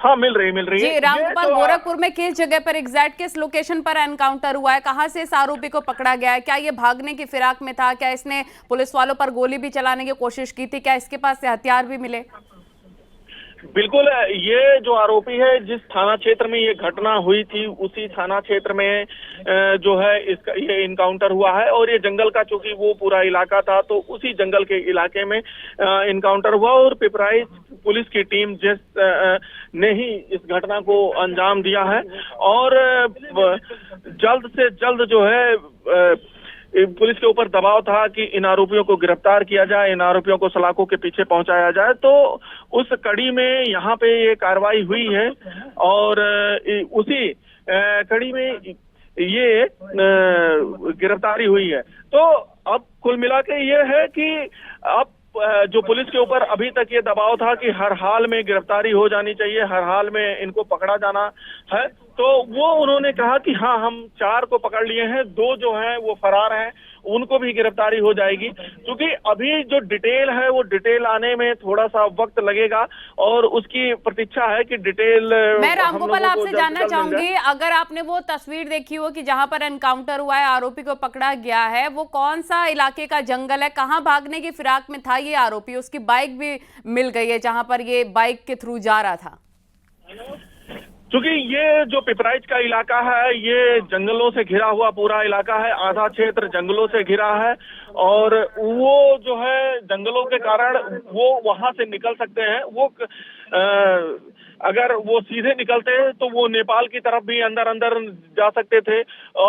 हाँ, मिल रही है। जी रामगोपाल, गोरखपुर में किस जगह पर एग्जैक्ट किस लोकेशन पर एनकाउंटर हुआ है? कहां से इस आरोपी को पकड़ा गया है? क्या ये भागने की फिराक में था? क्या इसने पुलिस वालों पर गोली भी चलाने की कोशिश की थी? क्या इसके पास से हथियार भी मिले? बिल्कुल, ये जो आरोपी है, जिस थाना क्षेत्र में ये घटना हुई थी, उसी थाना क्षेत्र में जो है इसका ये इनकाउंटर हुआ है। और ये जंगल का, चूंकि वो पूरा इलाका था, तो उसी जंगल के इलाके में इनकाउंटर हुआ। और पिपराइच पुलिस की टीम ने ही इस घटना को अंजाम दिया है। और जल्द से जल्द जो है पुलिस के ऊपर दबाव था कि इन आरोपियों को गिरफ्तार किया जाए, इन आरोपियों को सलाखों के पीछे पहुंचाया जाए। तो उस कड़ी में यहाँ पे ये कार्रवाई हुई है। और उसी कड़ी में ये गिरफ्तारी हुई है। तो अब कुल मिला के ये है कि अब जो पुलिस के ऊपर अभी तक ये दबाव था कि हर हाल में गिरफ्तारी हो जानी चाहिए, हर हाल में इनको पकड़ा जाना है, तो वो उन्होंने कहा कि हाँ, हम 4 को पकड़ लिए हैं, 2 जो हैं वो फरार हैं, उनको भी गिरफ्तारी हो जाएगी। क्योंकि अभी जो डिटेल है वो डिटेल आने में थोड़ा सा वक्त लगेगा और उसकी प्रतीक्षा है कि डिटेल मैं रामगोपाल हम लोगों को आपसे जल्द से जानना जल्द मिल चाहूंगी, जाए। अगर आपने वो तस्वीर देखी हो कि जहां पर एनकाउंटर हुआ है, आरोपी को पकड़ा गया है, वो कौन सा इलाके का जंगल है? कहां भागने की फिराक में था ये आरोपी? उसकी बाइक भी मिल गई है जहां पर ये बाइक के थ्रू जा रहा था। क्योंकि ये जो पिपराइच का इलाका है, ये जंगलों से घिरा हुआ पूरा इलाका है, आधा क्षेत्र जंगलों से घिरा है। और वो जो है जंगलों के कारण वो वहां से निकल सकते हैं। वो अगर वो सीधे निकलते तो वो नेपाल की तरफ भी अंदर अंदर जा सकते थे।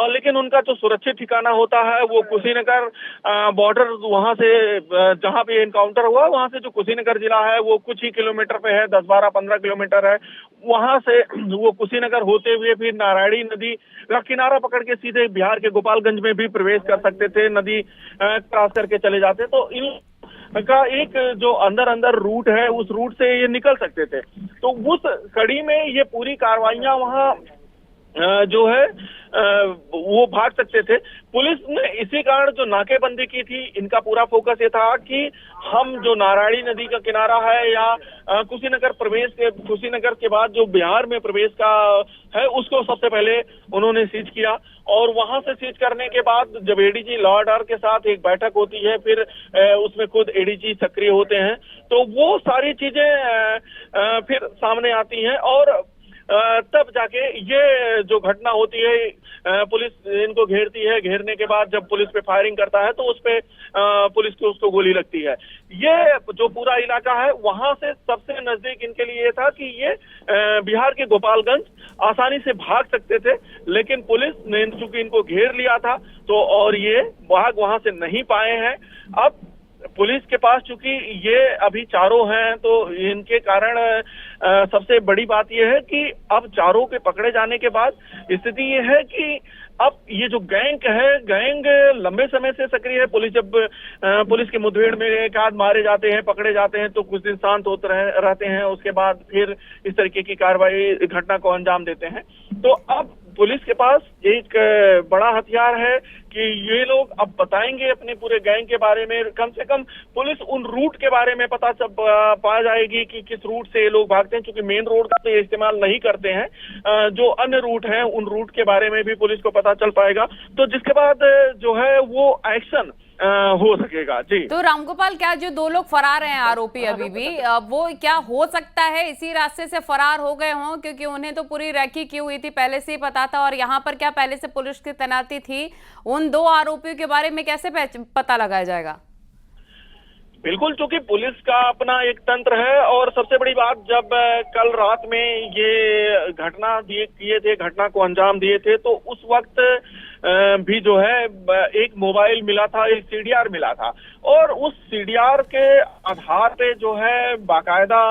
लेकिन उनका जो सुरक्षित ठिकाना होता है वो कुशीनगर बॉर्डर, वहां से जहां पे एनकाउंटर हुआ, वहां से जो कुशीनगर जिला है वो कुछ ही किलोमीटर पे है, 10-12-15 किलोमीटर है। वहां से वो कुशीनगर होते हुए फिर नारायणी नदी का किनारा पकड़ के सीधे बिहार के गोपालगंज में भी प्रवेश कर सकते थे, नदी क्रॉस करके चले जाते। तो इन का एक जो अंदर अंदर रूट है, उस रूट से ये निकल सकते थे। तो उस कड़ी में ये पूरी कार्रवाइयां वहां जो है वो भाग सकते थे। पुलिस ने इसी कारण जो नाकेबंदी की थी, इनका पूरा फोकस ये था कि हम जो नारायणी नदी का किनारा है या कुशीनगर के बाद जो बिहार में प्रवेश का है, उसको सबसे पहले उन्होंने सीज किया। और वहां से सीज करने के बाद जब एडीजी लॉ ऑर्डर के साथ एक बैठक होती है, फिर उसमें खुद एडीजी सक्रिय होते हैं, तो वो सारी चीजें फिर सामने आती हैं। और तब जाके ये जो घटना होती है, पुलिस इनको घेरती है। घेरने के बाद जब पुलिस पे फायरिंग करता है तो उस पे पुलिस को उसको गोली लगती है। ये जो पूरा इलाका है, वहां से सबसे नजदीक इनके लिए ये था कि ये बिहार के गोपालगंज आसानी से भाग सकते थे। लेकिन पुलिस ने चूंकि इनको घेर लिया था, तो और ये भाग वहां से नहीं पाए हैं। अब पुलिस के पास चूंकि ये अभी चारों हैं, तो इनके कारण सबसे बड़ी बात यह है कि अब चारों के पकड़े जाने के बाद स्थिति ये है कि अब ये जो गैंग लंबे समय से सक्रिय है। पुलिस की मुठभेड़ में एक आध मारे जाते हैं, पकड़े जाते हैं, तो कुछ दिन शांत होते रहते हैं, उसके बाद फिर इस तरीके की कार्रवाई, घटना को अंजाम देते हैं। तो अब पुलिस के पास एक बड़ा हथियार है कि ये लोग अब बताएंगे अपने पूरे गैंग के बारे में। कम से कम पुलिस उन रूट के बारे में पता पा जाएगी कि किस रूट से ये लोग भागते हैं, क्योंकि मेन रोड का तो ये इस्तेमाल नहीं करते हैं। जो अन्य रूट हैं, उन रूट के बारे में भी पुलिस को पता चल पाएगा, तो जिसके बाद जो है वो एक्शन हो सकेगा। जी तो रामगोपाल, क्या जो 2 लोग फरार हैं आरोपी अभी भी, वो क्या हो सकता है इसी रास्ते से फरार हो गए हों? क्योंकि उन्हें तो पूरी रेकी की हुई थी, पहले से ही पता था। और यहाँ पर क्या पहले से पुलिस की तैनाती थी? उन 2 आरोपियों के बारे में कैसे पता लगाया जाएगा? बिल्कुल, चूंकि पुलिस का अपना एक तंत्र है। और सबसे बड़ी बात, जब कल रात में ये घटना को अंजाम दिए थे, तो उस वक्त भी जो है एक मोबाइल मिला था, एक सीडीआर मिला था। और उस सीडीआर के आधार पे जो है बाकायदा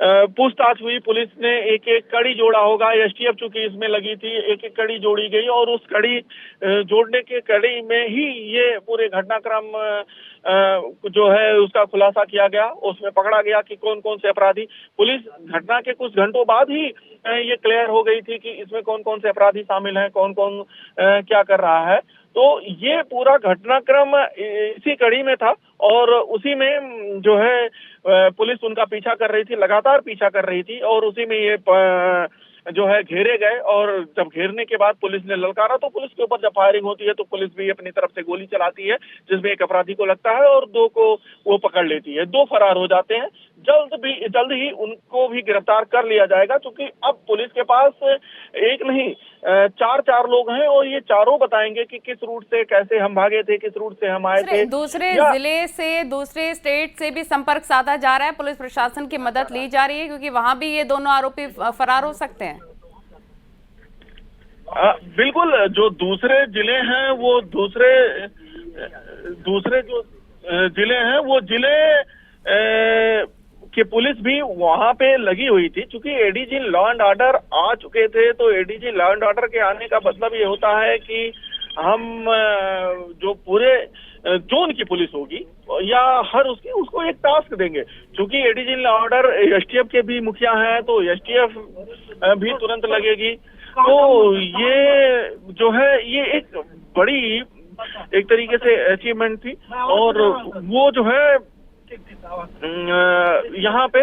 पूछताछ हुई। पुलिस ने एक एक कड़ी जोड़ा होगा, एसटीएफ चूंकि इसमें लगी थी, एक एक कड़ी जोड़ी गई। और उस कड़ी जोड़ने के कड़ी में ही ये पूरे घटनाक्रम जो है उसका खुलासा किया गया, उसमें पकड़ा गया कि कौन कौन से अपराधी। पुलिस घटना के कुछ घंटों बाद ही ये क्लियर हो गई थी कि इसमें कौन कौन से अपराधी शामिल हैं, कौन कौन क्या कर रहा है। तो ये पूरा घटनाक्रम इसी कड़ी में था और उसी में जो है पुलिस उनका पीछा कर रही थी, लगातार पीछा कर रही थी और उसी में ये जो है घेरे गए। और जब घेरने के बाद पुलिस ने ललकारा तो पुलिस के ऊपर जब फायरिंग होती है तो पुलिस भी अपनी तरफ से गोली चलाती है, जिसमें एक अपराधी को लगता है और दो को वो पकड़ लेती है। दो फरार हो जाते हैं। जल्द ही उनको भी गिरफ्तार कर लिया जाएगा, क्योंकि अब पुलिस के पास एक नहीं चार लोग हैं और ये चारों बताएंगे कि किस रूट से कैसे हम भागे थे, किस रूट से हम आए थे। दूसरे जिले से, दूसरे स्टेट से भी संपर्क साधा जा रहा है, पुलिस प्रशासन की मदद ली जा रही है, क्योंकि वहां भी ये दोनों आरोपी फरार हो सकते हैं। बिल्कुल, जो दूसरे जिले हैं वो दूसरे जो जिले हैं वो जिले कि पुलिस भी वहां पे लगी हुई थी। क्योंकि एडीजी लॉ एंड ऑर्डर आ चुके थे, तो एडीजी लॉ एंड ऑर्डर के आने का मतलब ये होता है कि हम जो पूरे जोन की पुलिस होगी या हर उसको एक टास्क देंगे। क्योंकि एडीजी लॉ ऑर्डर एसटीएफ के भी मुखिया हैं, तो एसटीएफ भी तुरंत लगेगी। तो ये जो है ये एक बड़ी एक तरीके से अचीवमेंट थी और वो जो है यहाँ पे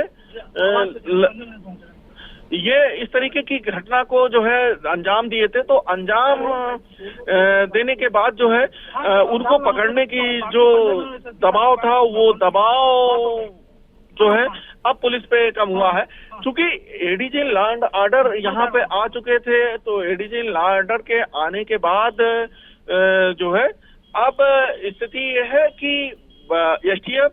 ये इस तरीके की घटना को जो है अंजाम दिए थे। तो अंजाम देने के बाद जो है उनको पकड़ने की जो दबाव था वो दबाव जो है अब पुलिस पे कम हुआ है। क्योंकि एडीजी लॉ एंड ऑर्डर यहाँ पे आ चुके थे, तो एडीजी लॉ ऑर्डर के आने के बाद जो है अब स्थिति ये है कि एसटीएफ,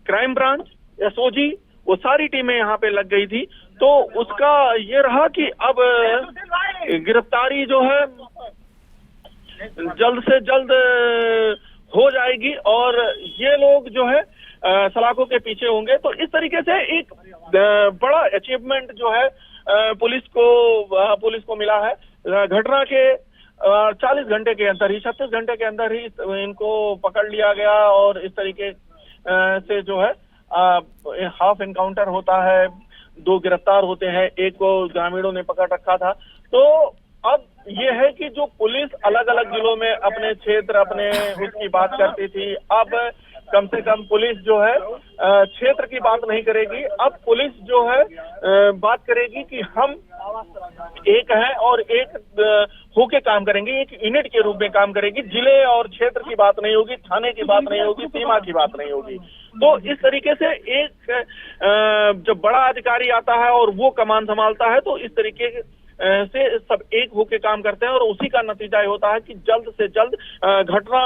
क्राइम ब्रांच, एसओजी वो सारी टीमें यहाँ पे लग गई थी। तो उसका ये रहा कि अब गिरफ्तारी जो है जल्द से जल्द हो जाएगी और ये लोग जो है सलाखों के पीछे होंगे। तो इस तरीके से एक बड़ा अचीवमेंट जो है पुलिस को मिला है। घटना के 40 घंटे के अंदर ही, 36 घंटे के अंदर ही इनको पकड़ लिया गया और इस तरीके से जो है हाफ एनकाउंटर होता है, 2 गिरफ्तार होते हैं, एक को ग्रामीणों ने पकड़ रखा था। तो अब ये है कि जो पुलिस अलग अलग जिलों में अपने क्षेत्र अपने उसकी बात करती थी, अब कम से कम पुलिस जो है क्षेत्र की बात नहीं करेगी। अब पुलिस जो है बात करेगी कि हम एक हैं और एक होके काम करेंगे, एक यूनिट के रूप में काम करेगी। जिले और क्षेत्र की बात नहीं होगी, थाने की बात नहीं होगी, सीमा की बात नहीं होगी। तो इस तरीके से एक जब बड़ा अधिकारी आता है और वो कमान संभालता है, तो इस तरीके से सब एक होके काम करते हैं और उसी का नतीजा ये होता है कि जल्द से जल्द घटना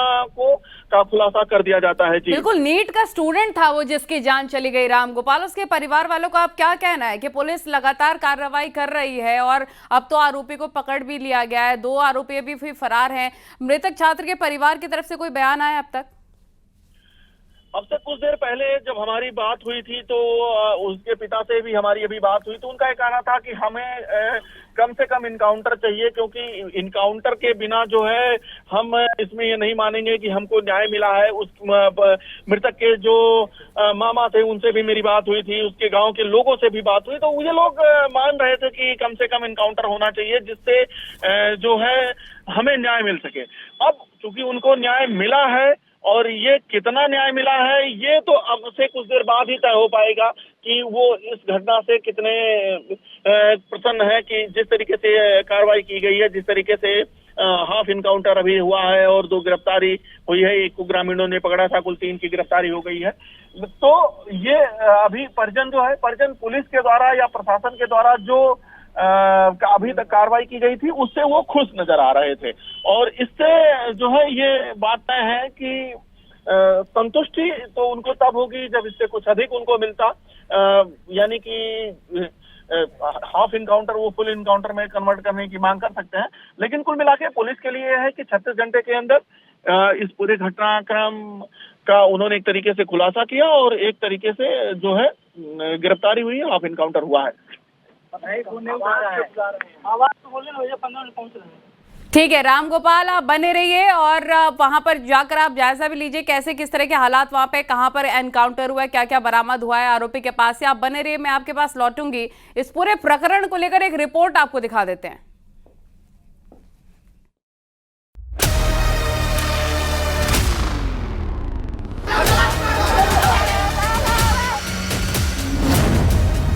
का खुलासा कर दिया जाता है। जी बिल्कुल, नीट का स्टूडेंट था वो जिसकी जान चली गई राम गोपाल, उसके परिवार वालों का अब क्या कहना है कि पुलिस लगातार कार्रवाई कर रही है और अब तो आरोपी को पकड़ भी लिया गया है, 2 आरोपी अभी भी फरार हैं। मृतक छात्र के परिवार की तरफ से कोई बयान आया अब तक? अब से कुछ देर पहले जब हमारी बात हुई थी तो उसके पिता से भी हमारी अभी बात हुई, तो उनका ये कहना था कि हमें कम से कम इनकाउंटर चाहिए, क्योंकि इनकाउंटर के बिना जो है हम इसमें ये नहीं मानेंगे कि हमको न्याय मिला है। उस मृतक के जो मामा थे उनसे भी मेरी बात हुई थी, उसके गांव के लोगों से भी बात हुई, तो ये लोग मान रहे थे कि कम से कम इनकाउंटर होना चाहिए जिससे जो है हमें न्याय मिल सके। अब चूंकि उनको न्याय मिला है और ये कितना न्याय मिला है ये तो अब से कुछ देर बाद ही तय हो पाएगा कि वो इस घटना से कितने प्रसन्न है कि जिस तरीके से कार्रवाई की गई है, जिस तरीके से हाफ इनकाउंटर अभी हुआ है और 2 गिरफ्तारी हुई है, एक को ग्रामीणों ने पकड़ा था, कुल 3 की गिरफ्तारी हो गई है। तो ये अभी परिजन जो है, परिजन पुलिस के द्वारा या प्रशासन के द्वारा जो अभी तक कार्रवाई की गई थी उससे वो खुश नजर आ रहे थे और इससे जो है ये बात तय है कि संतुष्टि तो उनको तब होगी जब इससे कुछ अधिक उनको मिलता, यानी कि हाफ इनकाउंटर वो फुल इनकाउंटर में कन्वर्ट करने की मांग कर सकते हैं। लेकिन कुल मिला के पुलिस के लिए है कि 36 घंटे के अंदर इस पूरे घटनाक्रम का उन्होंने एक तरीके से खुलासा किया और एक तरीके से जो है गिरफ्तारी हुई है, हाफ इनकाउंटर हुआ है। आवाज तो बोले ना भैया, 15 मिनट पहुंच रहे हैं। ठीक है राम गोपाल, आप बने रहिए और वहां पर जाकर आप जायजा भी लीजिए कैसे किस तरह के हालात वहां पे, कहां पर एनकाउंटर हुआ है, क्या क्या बरामद हुआ है आरोपी के पास से। आप बने रहिए, मैं आपके पास लौटूंगी। इस पूरे प्रकरण को लेकर एक रिपोर्ट आपको दिखा देते हैं।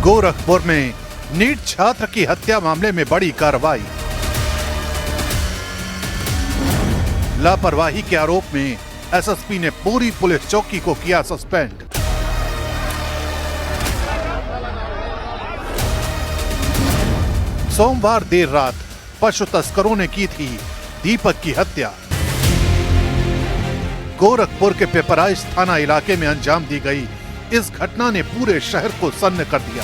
गोरखपुर में नीट छात्र की हत्या मामले में बड़ी कार्रवाई। लापरवाही के आरोप में एसएसपी ने पूरी पुलिस चौकी को किया सस्पेंड। सोमवार देर रात पशु तस्करों ने की थी दीपक की हत्या। गोरखपुर के पिपराइच थाना इलाके में अंजाम दी गई इस घटना ने पूरे शहर को सन्न कर दिया।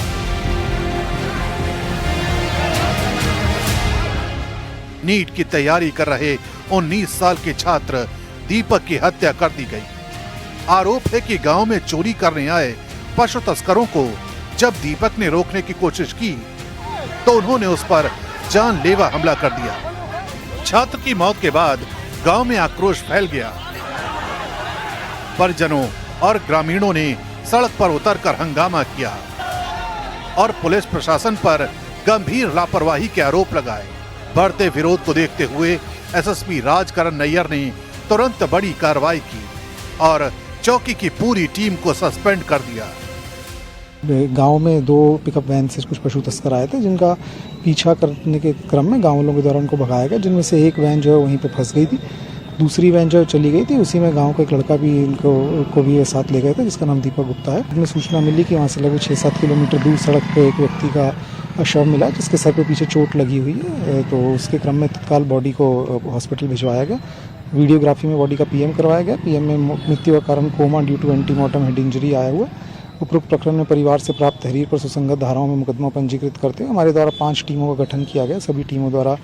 नीट की तैयारी कर रहे 19 साल के छात्र दीपक की हत्या कर दी गई। आरोप है कि गांव में चोरी करने आए पशु तस्करों को जब दीपक ने रोकने की कोशिश की तो उन्होंने उस पर जानलेवा हमला कर दिया। छात्र की मौत के बाद गांव में आक्रोश फैल गया। परिजनों और ग्रामीणों ने सड़क पर उतरकर हंगामा किया और पुलिस प्रशासन पर गंभीर लापरवाही के आरोप लगाए। बढ़ते विरोध को देखते हुए एसएसपी राजकरण नैयर ने तुरंत बड़ी कार्रवाई की और चौकी की पूरी टीम को सस्पेंड कर दिया। गांव में 2 पिकअप वैन से कुछ पशु तस्कर आए थे जिनका पीछा करने के क्रम में गांव वालों के द्वारा उनको भगाया गया, जिनमें से एक वैन जो है वहीं पे फंस गई थी, दूसरी वैन जो चली गई थी उसी में गांव का एक लड़का भी इनको भी साथ ले गए थे जिसका नाम दीपक गुप्ता है। हमें सूचना मिली कि वहाँ से लगभग 6-7 किलोमीटर दूर सड़क पर एक व्यक्ति का शव मिला जिसके सर पे पीछे चोट लगी हुई है, तो उसके क्रम में तत्काल बॉडी को हॉस्पिटल भिजवाया गया। वीडियोग्राफी में बॉडी का पीएम करवाया गया। पीएम में मृत्यु का कारण coma due to antemortem head injury आया हुआ। उपरोक्त प्रकरण में परिवार से प्राप्त तहरीर पर सुसंगत धाराओं में मुकदमा पंजीकृत करते हुए हमारे द्वारा 5 टीमों का गठन किया गया। सभी टीमों द्वारा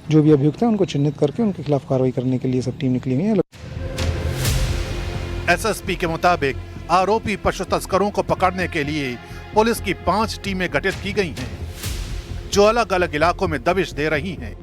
जो भी अभियुक्त हैं उनको चिन्हित करके उनके खिलाफ कार्रवाई करने के लिए सब टीम निकली हुई है। एसएसपी के मुताबिक आरोपी पशु तस्करों को पकड़ने के लिए पुलिस की 5 टीमें गठित की गई हैं, जो अलग अलग इलाकों में दबिश दे रही हैं।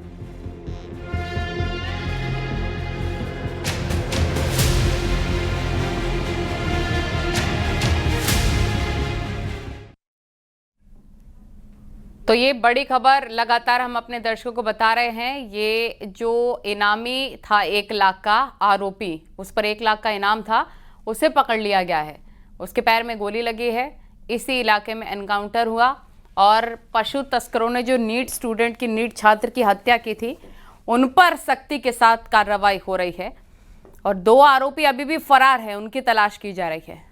तो ये बड़ी खबर लगातार हम अपने दर्शकों को बता रहे हैं। ये जो इनामी था 1 लाख का आरोपी, उस पर 1 लाख का इनाम था, उसे पकड़ लिया गया है। उसके पैर में गोली लगी है। इसी इलाके में एनकाउंटर हुआ और पशु तस्करों ने जो नीट स्टूडेंट की, नीट छात्र की हत्या की थी, उन पर सख्ती के साथ कार्रवाई हो रही है और 2 आरोपी अभी भी फरार हैं, उनकी तलाश की जा रही है।